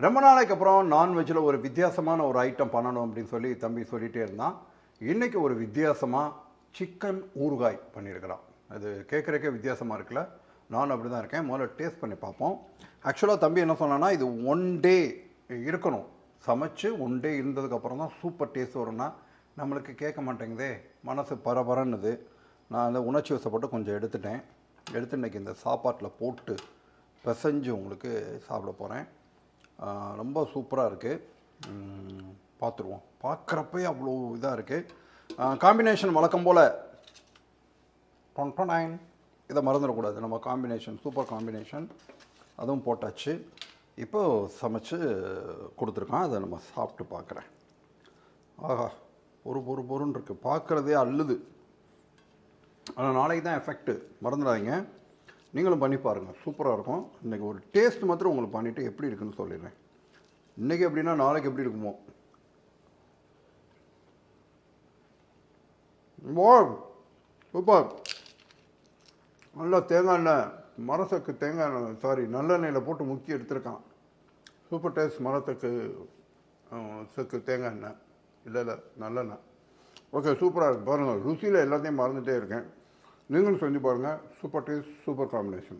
ரொம்ப நாளைக்கு அப்புறம் நான்வெஜ்ஜில் ஒரு வித்தியாசமான ஒரு ஐட்டம் பண்ணணும் அப்படின்னு சொல்லி தம்பி சொல்லிகிட்டே இருந்தான். இன்றைக்கி ஒரு வித்தியாசமாக சிக்கன் ஊறுகாய் பண்ணியிருக்கிறான். அது கேட்குறக்கே வித்தியாசமாக இருக்குல்ல. நான் அப்படி தான் இருக்கேன். முதல்ல டேஸ்ட் பண்ணி பார்ப்போம். ஆக்சுவலாக தம்பி என்ன சொன்னான்னா, இது 1 டே இருக்கணும், சமைச்சு 1 டே இருந்ததுக்கப்புறம் தான் சூப்பர் டேஸ்ட் வரும்னா நம்மளுக்கு கேட்க மாட்டேங்குதே, மனசு பரபரன்னுது. நான் அந்த உணர்ச்சி வசப்பட்டு கொஞ்சம் எடுத்து இன்றைக்கி இந்த சாப்பாட்டில் போட்டு பிசைஞ்சு உங்களுக்கு சாப்பிட போகிறேன். ரொம்ப சூப்பராக இருக்குது. பார்த்துருவோம். பார்க்குறப்பே அவ்வளோ இதாக இருக்குது. காம்பினேஷன் வழக்கம் போல் இதை மறந்துடக்கூடாது. நம்ம காம்பினேஷன் சூப்பர் காம்பினேஷன், அதுவும் போட்டாச்சு. இப்போது சமைச்சு கொடுத்துருக்கான். அதை நம்ம சாப்பிட்டு பார்க்குறேன். ஆஹா, பொருன்னு இருக்குது. பார்க்குறதே அள்ளுது. ஆனால் நாளைக்கு தான் எஃபெக்ட்டு, மறந்துடாதீங்க. நீங்களும் பண்ணி பாருங்கள், சூப்பராக இருக்கும். இன்றைக்கி ஒரு டேஸ்ட் மாத்திரம் உங்களுக்கு பண்ணிவிட்டு எப்படி இருக்குன்னு சொல்லிடுறேன். இன்றைக்கி எப்படின்னா நாளைக்கு எப்படி இருக்குமோ. சூப்பர். நல்லா தேங்காய் எண்ணெய், மரசக்கு தேங்காய் எண்ணெய், நல்லெண்ணெயில் போட்டு முக்கி எடுத்துருக்கான். Super taste. மரத்துக்கு செக்கு தேங்காய் எண்ணெய் இல்லை நல்லெண்ணெய். ஓகே, சூப்பராக இருக்குது. பாருங்கள், ருசியில் எல்லாத்தையும் மறந்துகிட்டே இருக்கேன். நீங்களும் செஞ்சு பாருங்கள். Super taste, super combination.